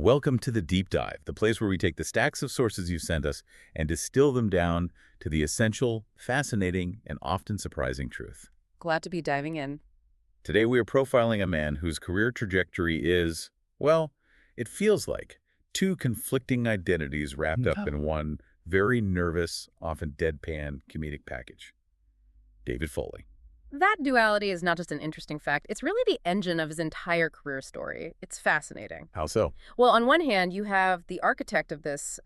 Welcome to the Deep Dive, the place where we take the stacks of sources you sent us and distill them down to the essential, fascinating, and often surprising truth. Glad to be diving in. Today we are profiling a man whose career trajectory is, well, it feels like two conflicting identities wrapped up in one very nervous, often deadpan comedic package. David Foley. That duality is not just an interesting fact, it's really the engine of his entire career story. It's fascinating. How so? Well, on one hand, you have the architect of this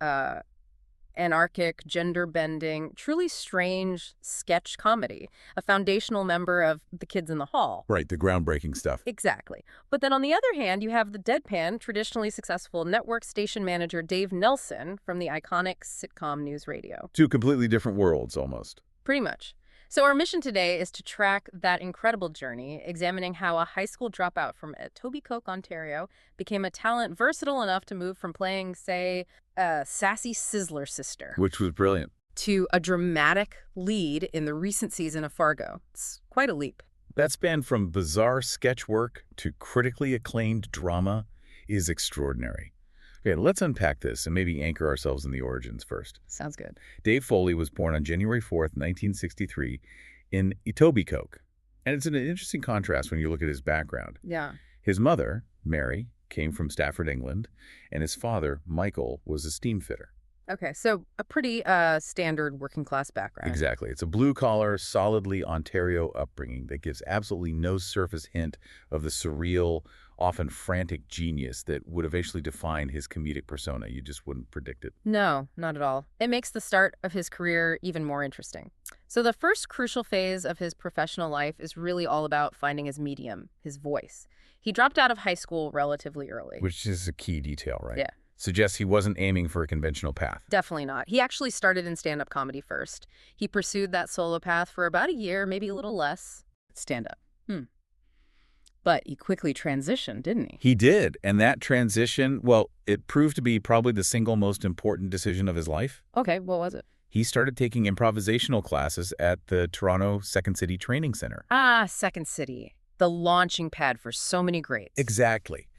anarchic, gender-bending, truly strange sketch comedy, a foundational member of The Kids in the Hall. Right, the groundbreaking stuff. Exactly. But then on the other hand, you have the deadpan, traditionally successful network station manager Dave Nelson from the iconic sitcom NewsRadio. Two completely different worlds, almost. Pretty much. So our mission today is to track that incredible journey, examining how a high school dropout from Etobicoke, Ontario, became a talent versatile enough to move from playing, say, a sassy Sizzler sister, Which was brilliant. to a dramatic lead in the recent season of Fargo. It's quite a leap. That span from bizarre sketch work to critically acclaimed drama is extraordinary. Okay, let's unpack this and maybe anchor ourselves in the origins first. Sounds good. Dave Foley was born on January 4th, 1963 in Etobicoke. And it's an interesting contrast when you look at his background. Yeah. His mother, Mary, came from Stafford, England, and his father, Michael, was a steam fitter. Okay, so a pretty standard working class background. Exactly. It's a blue-collar, solidly Ontario upbringing that gives absolutely no surface hint of the surreal, often frantic genius that would eventually define his comedic persona. You just wouldn't predict it. No, not at all. It makes the start of his career even more interesting. So the first crucial phase of his professional life is really all about finding his medium, his voice. He dropped out of high school relatively early. Which is a key detail, right? Yeah. Suggests he wasn't aiming for a conventional path. Definitely not. He actually started in stand-up comedy first. He pursued that solo path for about a year, maybe a little less. Stand-up. But he quickly transitioned, didn't he? He did, and that transition, well, it proved to be probably the single most important decision of his life. Okay, what was it? He started taking improvisational classes at the Toronto Second City Training Center. Ah, Second City. The launching pad for so many greats. Exactly.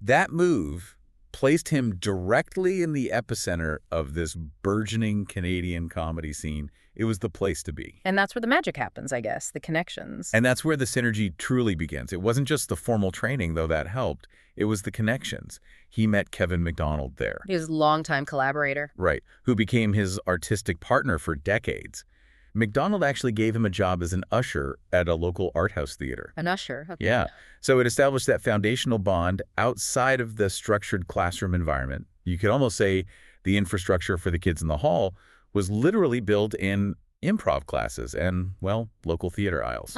That move placed him directly in the epicenter of this burgeoning Canadian comedy scene. It was the place to be. And that's where the magic happens, I guess, the connections. And that's where the synergy truly begins. It wasn't just the formal training, though that helped. It was the connections. He met Kevin McDonald there. His longtime collaborator. Right, who became his artistic partner for decades. McDonald actually gave him a job as an usher at a local art house theater. An usher. Okay. Yeah. So it established that foundational bond outside of the structured classroom environment. You could almost say the infrastructure for the Kids in the Hall was literally built in improv classes and, well, local theater aisles.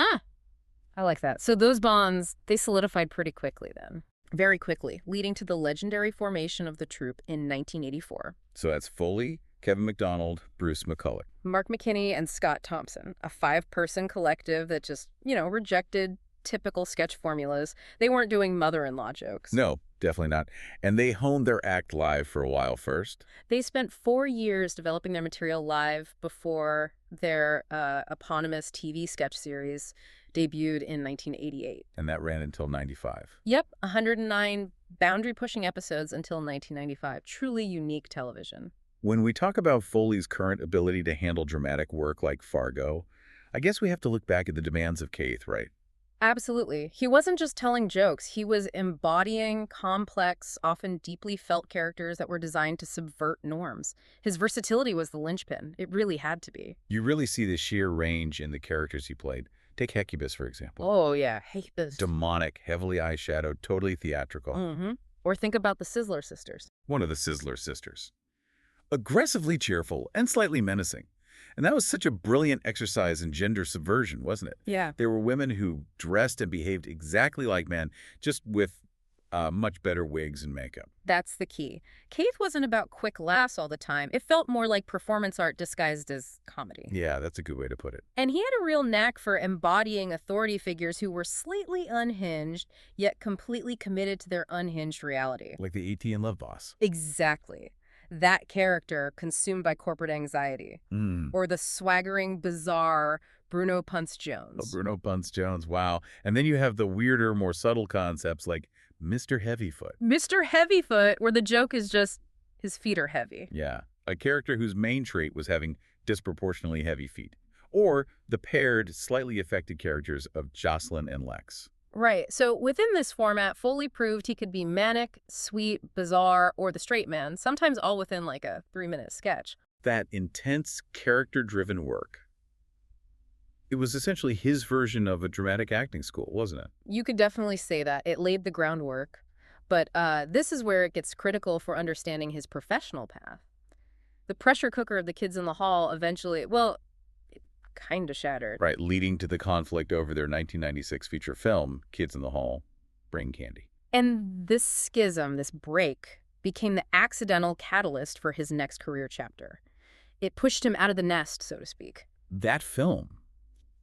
I like that. So those bonds, they solidified pretty quickly then. Very quickly, leading to the legendary formation of the troupe in 1984. So that's Foley, Kevin McDonald, Bruce McCulloch. Mark McKinney and Scott Thompson, a 5-person collective that just, rejected typical sketch formulas. They weren't doing mother-in-law jokes. No, definitely not. And they honed their act live for a while first. They spent 4 years developing their material live before their eponymous TV sketch series debuted in 1988. And that ran until 95. Yep, 109 boundary-pushing episodes until 1995. Truly unique television. When we talk about Foley's current ability to handle dramatic work like Fargo, I guess we have to look back at the demands of Keith, right? Absolutely. He wasn't just telling jokes. He was embodying complex, often deeply felt characters that were designed to subvert norms. His versatility was the linchpin. It really had to be. You really see the sheer range in the characters he played. Take Hecubus, for example. Oh, yeah. Hecubus. Demonic, heavily eyeshadowed, totally theatrical. Or think about the Sizzler sisters. One of the Sizzler sisters. Aggressively cheerful and slightly menacing. And that was such a brilliant exercise in gender subversion, wasn't it? Yeah. They were women who dressed and behaved exactly like men, just with much better wigs and makeup. That's the key. Keith wasn't about quick laughs all the time. It felt more like performance art disguised as comedy. Yeah, that's a good way to put it. And he had a real knack for embodying authority figures who were slightly unhinged, yet completely committed to their unhinged reality. Like the A.T. and Love boss. Exactly. That character consumed by corporate anxiety. Or the swaggering, bizarre Bruno Punce Jones. Oh, Bruno Punce Jones, wow. And then you have the weirder, more subtle concepts like Mr. Heavyfoot. Mr. Heavyfoot, where the joke is just his feet are heavy. Yeah, a character whose main trait was having disproportionately heavy feet. Or the paired, slightly affected characters of Jocelyn and Lex. Right. So within this format, Foley proved he could be manic, sweet, bizarre, or the straight man, sometimes all within like a 3-minute sketch. That intense, character-driven work. It was essentially his version of a dramatic acting school, wasn't it? You could definitely say that. It laid the groundwork. But this is where it gets critical for understanding his professional path. The pressure cooker of the kids in the hall eventually, well, it kind of shattered. Right, leading to the conflict over their 1996 feature film, Kids in the Hall, Brain Candy. And this schism, this break, became the accidental catalyst for his next career chapter. It pushed him out of the nest, so to speak. That film,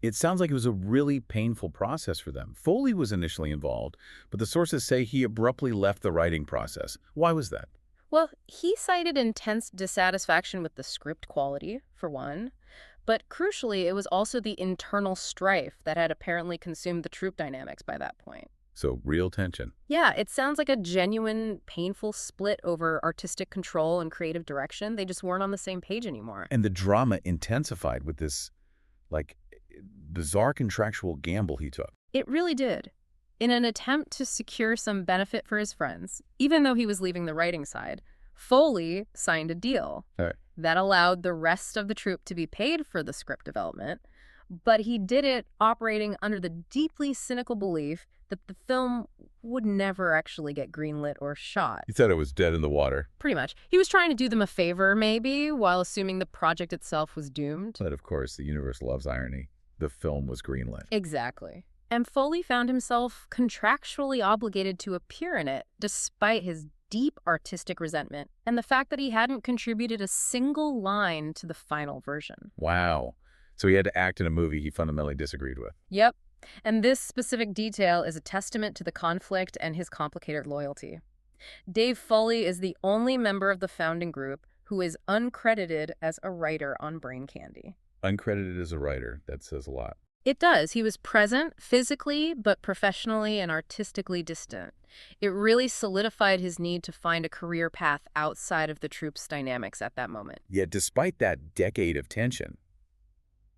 it sounds like it was a really painful process for them. Foley was initially involved, but the sources say he abruptly left the writing process. Why was that? Well, he cited intense dissatisfaction with the script quality, for one. But crucially, it was also the internal strife that had apparently consumed the troupe dynamics by that point. So, real tension. Yeah, it sounds like a genuine, painful split over artistic control and creative direction. They just weren't on the same page anymore. And the drama intensified with this, bizarre contractual gamble he took. It really did. In an attempt to secure some benefit for his friends, even though he was leaving the writing side, Foley signed a deal that allowed the rest of the troupe to be paid for the script development, but he did it operating under the deeply cynical belief that the film would never actually get greenlit or shot. He said it was dead in the water. Pretty much. He was trying to do them a favor, maybe, while assuming the project itself was doomed. But of course, the universe loves irony. The film was greenlit. Exactly. And Foley found himself contractually obligated to appear in it, despite his deep artistic resentment and the fact that he hadn't contributed a single line to the final version. Wow. So he had to act in a movie he fundamentally disagreed with. Yep. And this specific detail is a testament to the conflict and his complicated loyalty. Dave Foley is the only member of the founding group who is uncredited as a writer on Brain Candy. Uncredited as a writer, that says a lot. It does. He was present physically, but professionally and artistically distant. It really solidified his need to find a career path outside of the troupe's dynamics at that moment. Yet despite that decade of tension,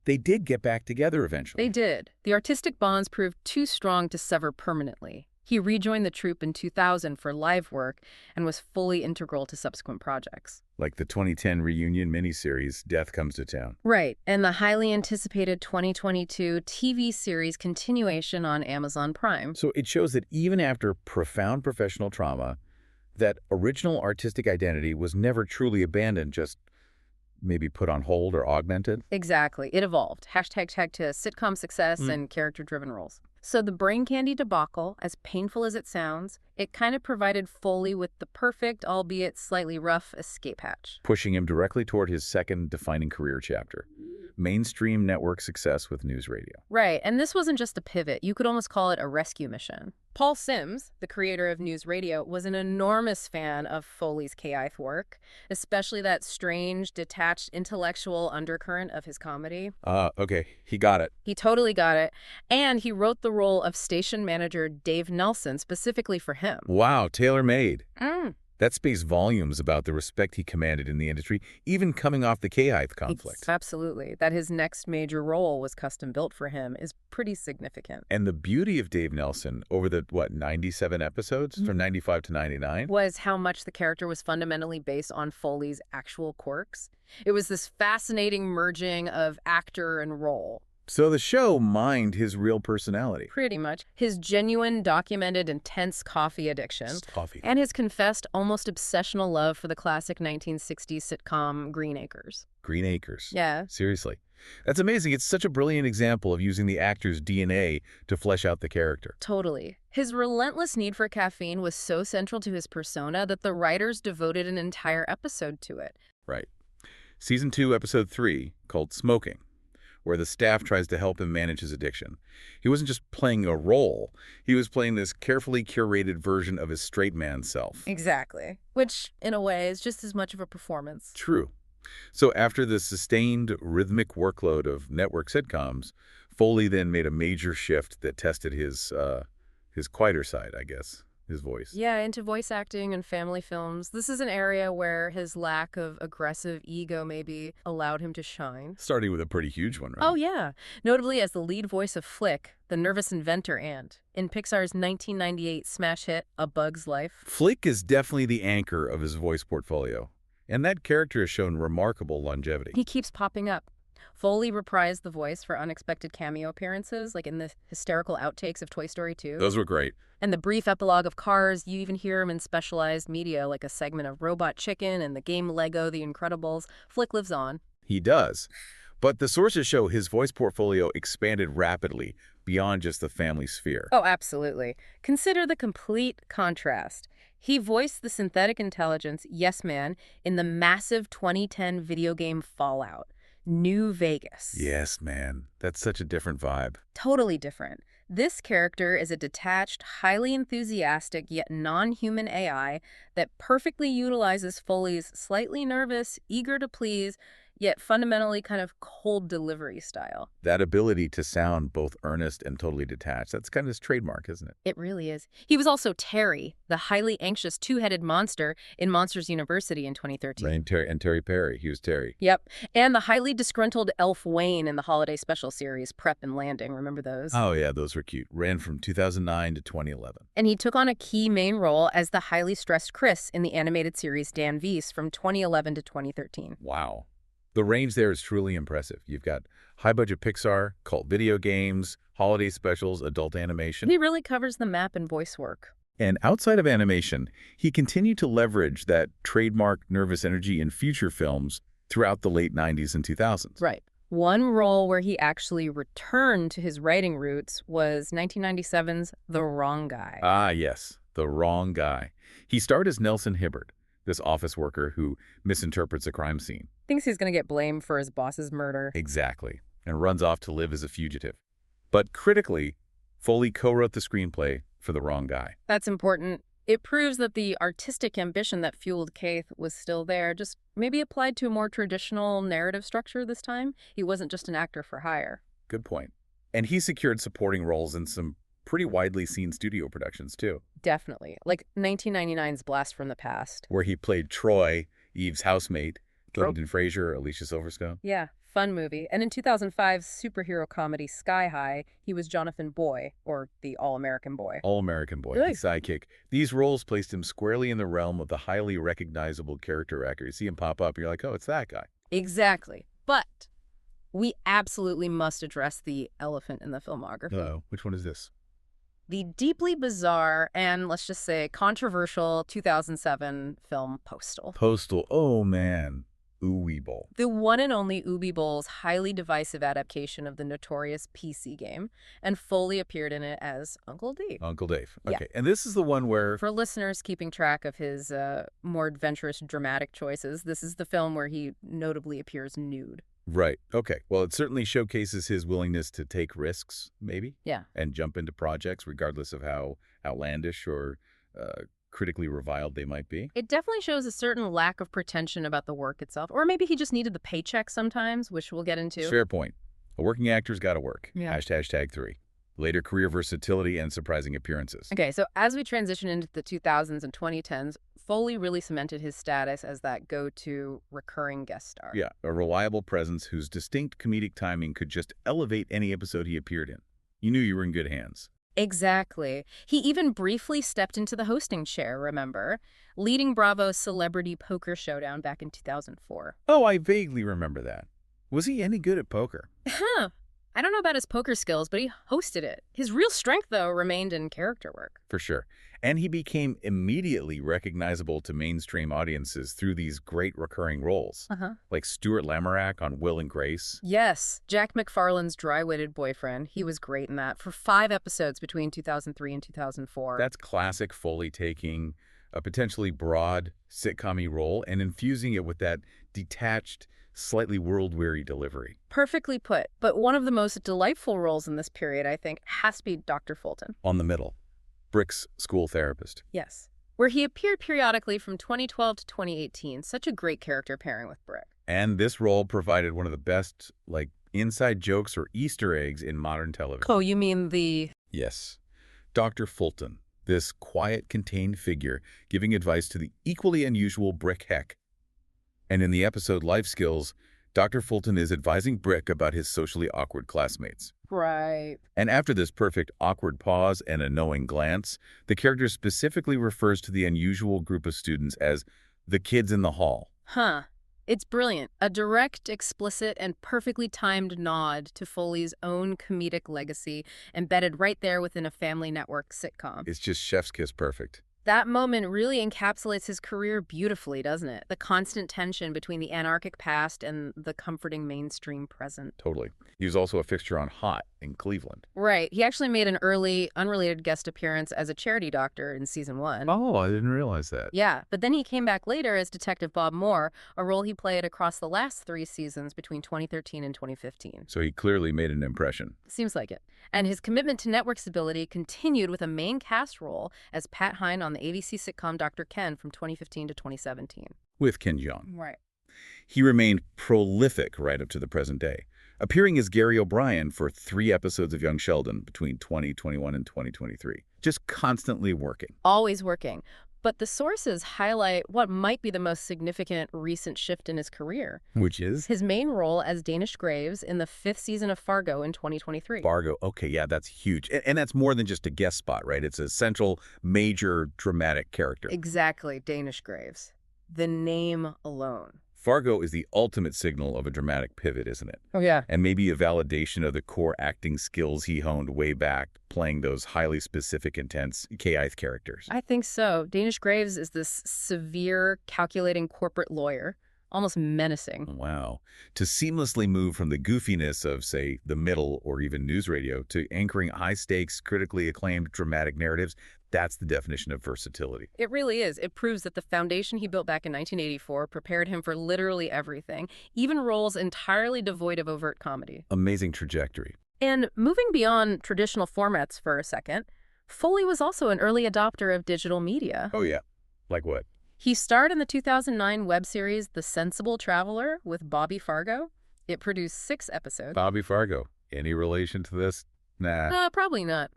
they did get back together eventually. They did. The artistic bonds proved too strong to sever permanently. He rejoined the troupe in 2000 for live work and was fully integral to subsequent projects. Like the 2010 reunion miniseries, Death Comes to Town. Right, and the highly anticipated 2022 TV series continuation on Amazon Prime. So it shows that even after profound professional trauma, that original artistic identity was never truly abandoned, just maybe put on hold or augmented. Exactly. It evolved. Hashtag to sitcom success and character-driven roles. So the Brain Candy debacle, as painful as it sounds, it kind of provided Foley with the perfect, albeit slightly rough, escape hatch. Pushing him directly toward his second defining career chapter. Mainstream network success with NewsRadio. Right, and this wasn't just a pivot. You could almost call it a rescue mission. Paul Sims, the creator of NewsRadio, was an enormous fan of Foley's KI work, especially that strange, detached, intellectual undercurrent of his comedy. Okay, he got it. He totally got it. And he wrote the role of station manager Dave Nelson specifically for him. Wow, tailor-made. That speaks volumes about the respect he commanded in the industry, even coming off the KI conflict. Absolutely. That his next major role was custom built for him is pretty significant. And the beauty of Dave Nelson over the, 97 episodes from 95 to 99? Was how much the character was fundamentally based on Foley's actual quirks. It was this fascinating merging of actor and role. So the show mined his real personality. Pretty much. His genuine, documented, intense coffee addiction. And his confessed, almost obsessional love for the classic 1960s sitcom Green Acres. Green Acres. Yeah. Seriously. That's amazing. It's such a brilliant example of using the actor's DNA to flesh out the character. Totally. His relentless need for caffeine was so central to his persona that the writers devoted an entire episode to it. Right. Season 2, Episode 3, called Smoking, where the staff tries to help him manage his addiction. He wasn't just playing a role. He was playing this carefully curated version of his straight man self. Exactly. Which, in a way, is just as much of a performance. True. So after the sustained rhythmic workload of network sitcoms, Foley then made a major shift that tested his quieter side, I guess, his voice. Yeah, into voice acting and family films. This is an area where his lack of aggressive ego maybe allowed him to shine. Starting with a pretty huge one, right? Oh, yeah. Notably as the lead voice of Flick, the nervous inventor ant, in Pixar's 1998 smash hit, A Bug's Life. Flick is definitely the anchor of his voice portfolio, and that character has shown remarkable longevity. He keeps popping up. Foley reprised the voice for unexpected cameo appearances, like in the hysterical outtakes of Toy Story 2. Those were great. And the brief epilogue of Cars, you even hear him in specialized media, like a segment of Robot Chicken and the game Lego The Incredibles. Flick lives on. He does. But the sources show his voice portfolio expanded rapidly beyond just the family sphere. Oh, absolutely. Consider the complete contrast. He voiced the synthetic intelligence Yes Man in the massive 2010 video game Fallout, New Vegas. Yes, man. That's such a different vibe. Totally different. This character is a detached, highly enthusiastic, yet non-human AI that perfectly utilizes Foley's slightly nervous, eager to please, yet fundamentally kind of cold delivery style. That ability to sound both earnest and totally detached, that's kind of his trademark, isn't it? It really is. He was also Terry, the highly anxious two-headed monster in Monsters University in 2013. Right, and Terry Perry. He was Terry. Yep. And the highly disgruntled elf Wayne in the holiday special series Prep and Landing. Remember those? Oh, yeah, those were cute. Ran from 2009 to 2011. And he took on a key main role as the highly stressed Chris in the animated series Dan Weiss from 2011 to 2013. Wow. The range there is truly impressive. You've got high-budget Pixar, cult video games, holiday specials, adult animation. He really covers the map in voice work. And outside of animation, he continued to leverage that trademark nervous energy in future films throughout the late 90s and 2000s. Right. One role where he actually returned to his writing roots was 1997's The Wrong Guy. Ah, yes, The Wrong Guy. He starred as Nelson Hibbert, this office worker who misinterprets a crime scene. Thinks he's going to get blamed for his boss's murder. Exactly, and runs off to live as a fugitive. But critically, Foley co-wrote the screenplay for The Wrong Guy. That's important. It proves that the artistic ambition that fueled Keith was still there, just maybe applied to a more traditional narrative structure this time. He wasn't just an actor for hire. Good point. And he secured supporting roles in some pretty widely seen studio productions, too. Definitely. Like 1999's Blast from the Past. Where he played Troy, Eve's housemate, Brendan Fraser, Alicia Silverstone. Yeah, fun movie. And in 2005's superhero comedy Sky High, he was Jonathan Boy, or the All-American Boy. All-American Boy, his sidekick. These roles placed him squarely in the realm of the highly recognizable character actor. You see him pop up, and you're like, oh, it's that guy. Exactly. But we absolutely must address the elephant in the filmography. Uh-oh. Which one is this? The deeply bizarre and, let's just say, controversial 2007 film Postal. Postal. Oh, man. Ooey Bowl. The one and only Ooby Bowl's highly divisive adaptation of the notorious PC game, and Foley appeared in it as Uncle Dave. Uncle Dave. Okay, Yeah. And this is the one where... For listeners keeping track of his more adventurous, dramatic choices, this is the film where he notably appears nude. Right. Okay. Well, it certainly showcases his willingness to take risks, maybe. Yeah. And jump into projects regardless of how outlandish or critically reviled they might be. It definitely shows a certain lack of pretension about the work itself. Or maybe he just needed the paycheck sometimes, which we'll get into. Fair point. A working actor's got to work. Yeah. #3. Later career versatility and surprising appearances. Okay, so as we transition into the 2000s and 2010s, Foley really cemented his status as that go-to recurring guest star. Yeah, a reliable presence whose distinct comedic timing could just elevate any episode he appeared in. You knew you were in good hands. Exactly. He even briefly stepped into the hosting chair, remember? Leading Bravo's Celebrity Poker Showdown back in 2004. Oh, I vaguely remember that. Was he any good at poker? Huh. I don't know about his poker skills, but he hosted it. His real strength, though, remained in character work. For sure. And he became immediately recognizable to mainstream audiences through these great recurring roles. Like Stuart Lamorak on Will and Grace. Yes. Jack McFarlane's dry-witted boyfriend. He was great in that for 5 episodes between 2003 and 2004. That's classic Foley taking a potentially broad sitcom-y role and infusing it with that detached, slightly world-weary delivery. Perfectly put. But one of the most delightful roles in this period, I think, has to be Dr. Fulton. On the middle. Brick's school therapist. Yes. Where he appeared periodically from 2012 to 2018. Such a great character pairing with Brick. And this role provided one of the best, inside jokes or Easter eggs in modern television. Oh, you mean the... Yes. Dr. Fulton, this quiet, contained figure giving advice to the equally unusual Brick Heck. And in the episode Life Skills, Dr. Fulton is advising Brick about his socially awkward classmates. Right. And after this perfect awkward pause and a knowing glance, the character specifically refers to the unusual group of students as the kids in the hall. Huh. It's brilliant. A direct, explicit, and perfectly timed nod to Foley's own comedic legacy, embedded right there within a Family Network sitcom. It's just chef's kiss perfect. That moment really encapsulates his career beautifully, doesn't it? The constant tension between the anarchic past and the comforting mainstream present. Totally. He was also a fixture on Hot in Cleveland. Right. He actually made an early, unrelated guest appearance as a charity doctor in season 1. Oh, I didn't realize that. Yeah, but then he came back later as Detective Bob Moore, a role he played across the last 3 seasons between 2013 and 2015. So he clearly made an impression. Seems like it. And his commitment to network stability continued with a main cast role as Pat Hine on the ABC sitcom Dr. Ken from 2015 to 2017. With Ken Jeong. Right. He remained prolific right up to the present day, appearing as Gary O'Brien for 3 episodes of Young Sheldon between 2021 and 2023. Just constantly working. Always working. But the sources highlight what might be the most significant recent shift in his career. Which is? His main role as Danish Graves in the 5th season of Fargo in 2023. Fargo. Okay, yeah, that's huge. And that's more than just a guest spot, right? It's a central, major, dramatic character. Exactly, Danish Graves. The name alone. Fargo is the ultimate signal of a dramatic pivot, isn't it? Oh, yeah. And maybe a validation of the core acting skills he honed way back, playing those highly specific, intense K.I.'th characters. I think so. Danish Graves is this severe, calculating corporate lawyer, almost menacing. Wow. To seamlessly move from the goofiness of, say, The Middle or even NewsRadio to anchoring high-stakes, critically acclaimed dramatic narratives, that's the definition of versatility. It really is. It proves that the foundation he built back in 1984 prepared him for literally everything, even roles entirely devoid of overt comedy. Amazing trajectory. And moving beyond traditional formats for a second, Foley was also an early adopter of digital media. Oh, yeah. Like what? He starred in the 2009 web series The Sensible Traveler with Bobby Fargo. It produced 6 episodes. Bobby Fargo. Any relation to this? Nah. Probably not.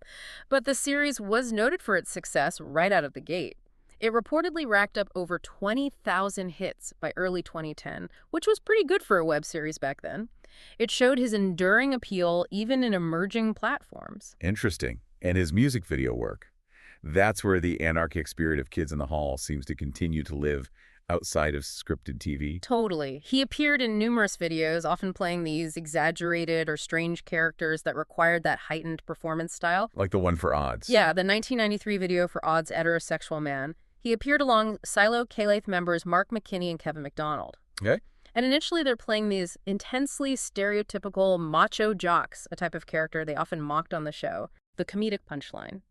But the series was noted for its success right out of the gate. It reportedly racked up over 20,000 hits by early 2010, which was pretty good for a web series back then. It showed his enduring appeal even in emerging platforms. Interesting. And his music video work. That's where the anarchic spirit of Kids in the Hall seems to continue to live outside of scripted TV. Totally. He appeared in numerous videos, often playing these exaggerated or strange characters that required that heightened performance style. Like the one for Odds. Yeah, the 1993 video for Odd's Heterosexual Man. He appeared along Silo K-Lath members Mark McKinney and Kevin McDonald. Okay. And initially they're playing these intensely stereotypical macho jocks, a type of character they often mocked on the show. The comedic punchline.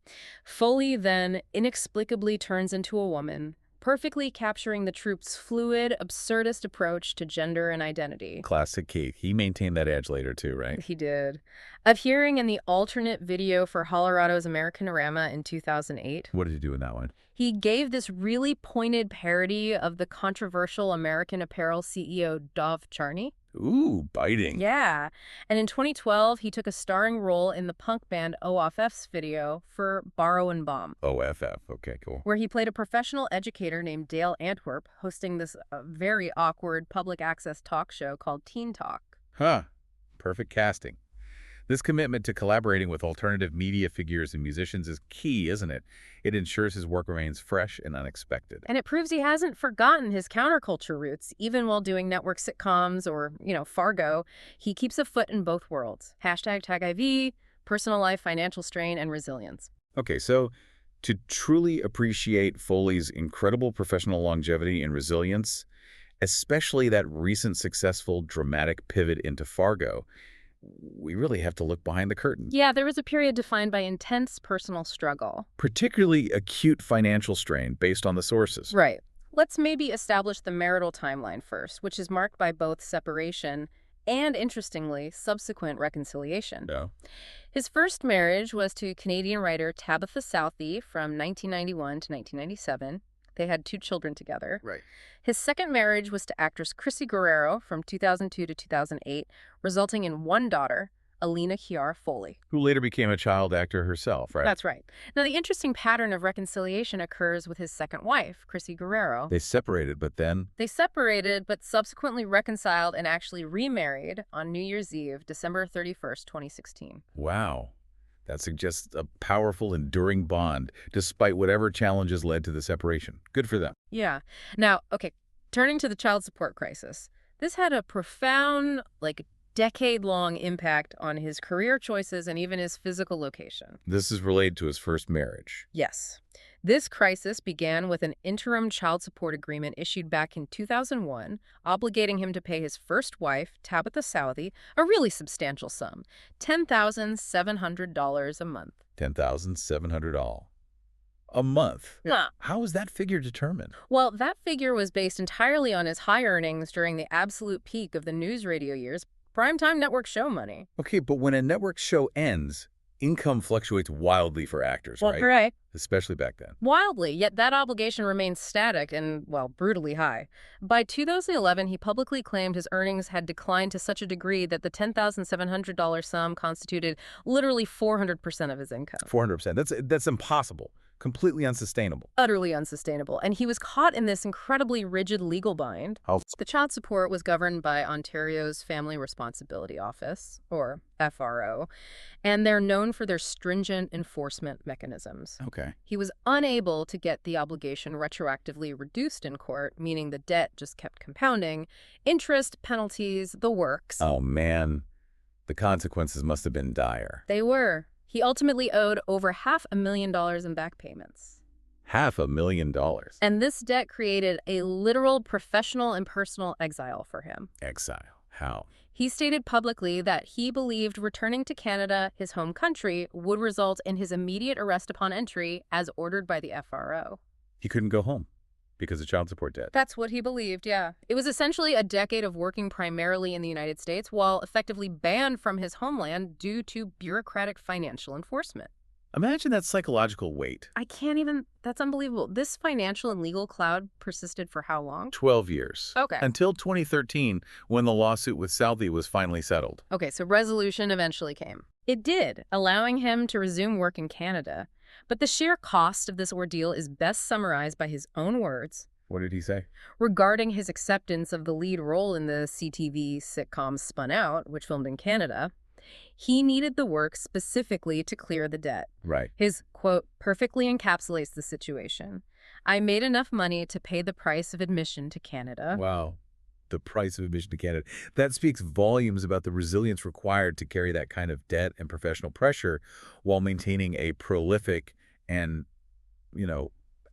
Foley then inexplicably turns into a woman, perfectly capturing the troupe's fluid, absurdist approach to gender and identity. Classic Keith. He maintained that edge later too, right? He did. Appearing in the alternate video for Colorado's Americanorama in 2008. What did he do in that one? He gave this really pointed parody of the controversial American Apparel CEO Dov Charney. Ooh, biting. Yeah. And in 2012, he took a starring role in the punk band OFF's video for Borrow and Bomb. OFF. Okay, cool. Where he played a professional educator named Dale Antwerp, hosting this very awkward public access talk show called Teen Talk. Huh. Perfect casting. This commitment to collaborating with alternative media figures and musicians is key, isn't it? It ensures his work remains fresh and unexpected. And it proves he hasn't forgotten his counterculture roots. Even while doing network sitcoms or, Fargo, he keeps a foot in both worlds. #TagIV, personal life, financial strain, and resilience. Okay, so to truly appreciate Foley's incredible professional longevity and resilience, especially that recent successful dramatic pivot into Fargo, we really have to look behind the curtain. Yeah, there was a period defined by intense personal struggle. Particularly acute financial strain based on the sources. Right. Let's maybe establish the marital timeline first, which is marked by both separation and, interestingly, subsequent reconciliation. Yeah. His first marriage was to Canadian writer Tabitha Southey from 1991 to 1997. They had 2 children together. Right. His second marriage was to actress Chrissy Guerrero from 2002 to 2008, resulting in 1 daughter, Alina Kiara Foley. Who later became a child actor herself, right? That's right. Now, the interesting pattern of reconciliation occurs with his second wife, Chrissy Guerrero. They separated, but then... They separated, but subsequently reconciled and actually remarried on New Year's Eve, December 31st, 2016. Wow. That suggests a powerful, enduring bond, despite whatever challenges led to the separation. Good for them. Yeah. Now, okay, turning to the child support crisis. This had a profound, decade-long impact on his career choices and even his physical location. This is related to his first marriage. Yes. This crisis began with an interim child support agreement issued back in 2001, obligating him to pay his first wife, Tabitha Southey, a really substantial sum, $10,700 a month. $10,700 a month? Yeah. How was that figure determined? Well, that figure was based entirely on his high earnings during the absolute peak of the NewsRadio years, primetime network show money. Okay, but when a network show ends, income fluctuates wildly for actors, right? Right. Especially back then. Wildly, yet that obligation remains static and, brutally high. By 2011, he publicly claimed his earnings had declined to such a degree that the $10,700 sum constituted literally 400% of his income. 400%. That's impossible. Completely unsustainable. Utterly unsustainable. And he was caught in this incredibly rigid legal bind. The child support was governed by Ontario's Family Responsibility Office, or FRO, and they're known for their stringent enforcement mechanisms. Okay. He was unable to get the obligation retroactively reduced in court, meaning the debt just kept compounding. Interest, penalties, the works. Oh, man. The consequences must have been dire. They were. He ultimately owed over $500,000 in back payments. $500,000? And this debt created a literal professional and personal exile for him. Exile? How? He stated publicly that he believed returning to Canada, his home country, would result in his immediate arrest upon entry, as ordered by the FRO. He couldn't go home because of child support debt. That's what he believed, yeah. It was essentially a decade of working primarily in the United States while effectively banned from his homeland due to bureaucratic financial enforcement. Imagine that psychological weight. I can't even... That's unbelievable. This financial and legal cloud persisted for how long? 12 years. Okay. Until 2013, when the lawsuit with Southey was finally settled. Okay, so resolution eventually came. It did, allowing him to resume work in Canada. But the sheer cost of this ordeal is best summarized by his own words. What did he say? Regarding his acceptance of the lead role in the CTV sitcom Spun Out, which filmed in Canada, he needed the work specifically to clear the debt. Right. His quote perfectly encapsulates the situation. I made enough money to pay the price of admission to Canada. Wow. The price of admission to Canada. That speaks volumes about the resilience required to carry that kind of debt and professional pressure while maintaining a prolific and,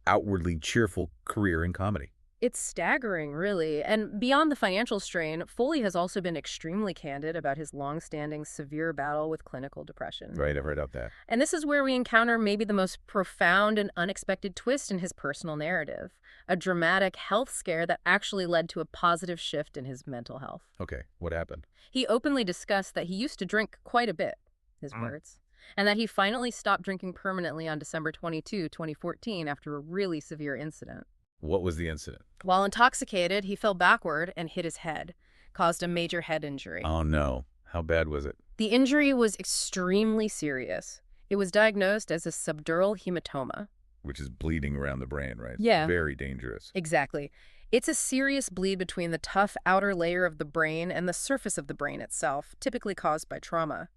outwardly cheerful career in comedy. It's staggering, really. And beyond the financial strain, Foley has also been extremely candid about his long-standing severe battle with clinical depression. Right, I've read about that. And this is where we encounter maybe the most profound and unexpected twist in his personal narrative, a dramatic health scare that actually led to a positive shift in his mental health. Okay, what happened? He openly discussed that he used to drink quite a bit, his words, and that he finally stopped drinking permanently on December 22, 2014, after a really severe incident. What was the incident? While intoxicated, he fell backward and hit his head, caused a major head injury. Oh, no. How bad was it? The injury was extremely serious. It was diagnosed as a subdural hematoma. Which is bleeding around the brain, right? Yeah. Very dangerous. Exactly. It's a serious bleed between the tough outer layer of the brain and the surface of the brain itself, typically caused by trauma.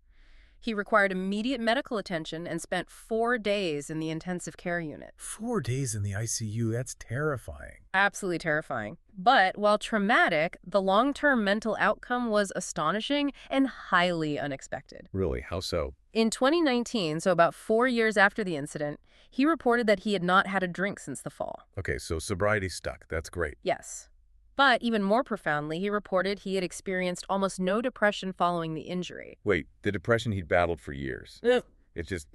He required immediate medical attention and spent 4 days in the intensive care unit. 4 days in the ICU, that's terrifying. Absolutely terrifying. But while traumatic, the long-term mental outcome was astonishing and highly unexpected. Really? How so? In 2019, so about 4 years after the incident, he reported that he had not had a drink since the fall. Okay, so sobriety stuck. That's great. Yes. But even more profoundly, he reported he had experienced almost no depression following the injury. Wait, the depression he'd battled for years. Ugh. It just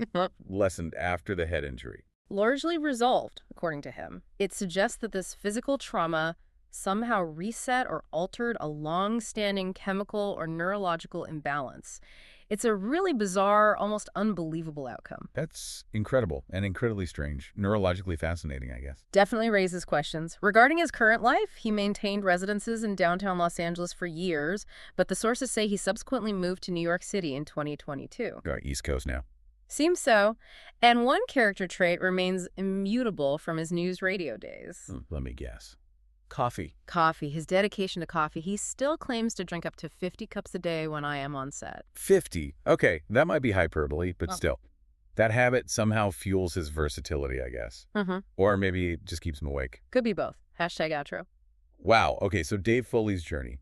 lessened after the head injury. Largely resolved, according to him. It suggests that this physical trauma somehow reset or altered a long-standing chemical or neurological imbalance. It's a really bizarre, almost unbelievable outcome. That's incredible and incredibly strange. Neurologically fascinating, I guess. Definitely raises questions. Regarding his current life, he maintained residences in downtown Los Angeles for years, but the sources say he subsequently moved to New York City in 2022. East Coast now. Seems so. And one character trait remains immutable from his NewsRadio days. Let me guess. Coffee. Coffee, his dedication to coffee. He still claims to drink up to 50 cups a day when I am on set. 50. Okay, that might be hyperbole, but Oh. still. That habit somehow fuels his versatility, I guess. Mm-hmm. Or maybe it just keeps him awake. Could be both. Hashtag outro. Wow. Okay, so Dave Foley's journey.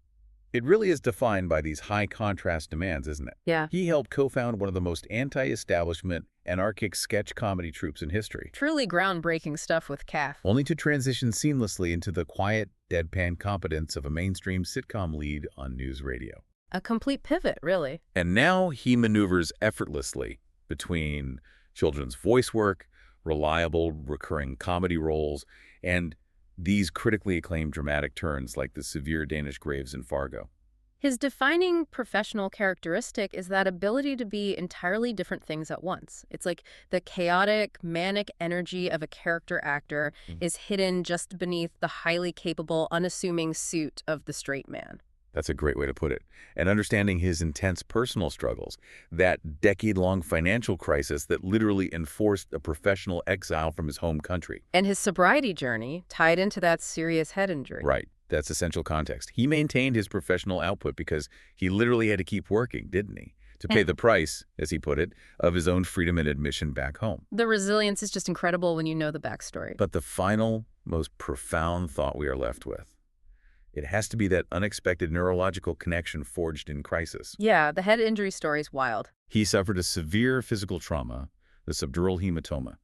It really is defined by these high contrast demands, isn't it? Yeah. He helped co-found one of the most anti-establishment, anarchic sketch comedy troupes in history, Truly groundbreaking stuff with Calf. only to transition seamlessly into the quiet, deadpan competence of a mainstream sitcom lead on NewsRadio. A complete pivot, really. And now he maneuvers effortlessly between children's voice work, reliable recurring comedy roles, and these critically acclaimed dramatic turns like the severe Danish Graves in Fargo. His defining professional characteristic is that ability to be entirely different things at once. It's like the chaotic, manic energy of a character actor is hidden just beneath the highly capable, unassuming suit of the straight man. That's a great way to put it. And understanding his intense personal struggles, that decade-long financial crisis that literally enforced a professional exile from his home country. And his sobriety journey tied into that serious head injury. Right. That's essential context. He maintained his professional output because he literally had to keep working, didn't he? To pay the price, as he put it, of his own freedom and admission back home. The resilience is just incredible when you know the backstory. But the final, most profound thought we are left with, it has to be that unexpected neurological connection forged in crisis. Yeah, the head injury story is wild. He suffered a severe physical trauma, the subdural hematoma,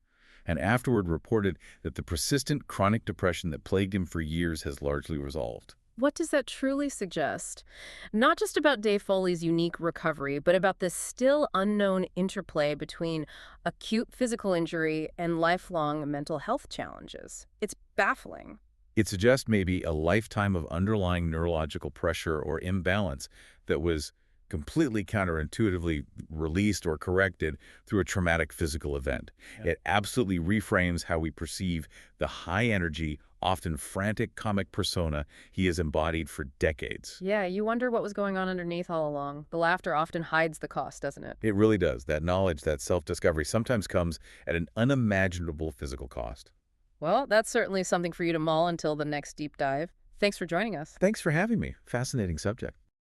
and afterward reported that the persistent chronic depression that plagued him for years has largely resolved. What does that truly suggest? Not just about Dave Foley's unique recovery, but about the still unknown interplay between acute physical injury and lifelong mental health challenges. It's baffling. It suggests maybe a lifetime of underlying neurological pressure or imbalance that was completely counterintuitively released or corrected through a traumatic physical event. It absolutely reframes how we perceive the high-energy, often frantic comic persona he has embodied for decades. Yeah, you wonder what was going on underneath all along. The laughter often hides the cost, doesn't it? It really does. That knowledge, that self-discovery sometimes comes at an unimaginable physical cost. Well, that's certainly something for you to mull until the next deep dive. Thanks for joining us. Thanks for having me. Fascinating subject.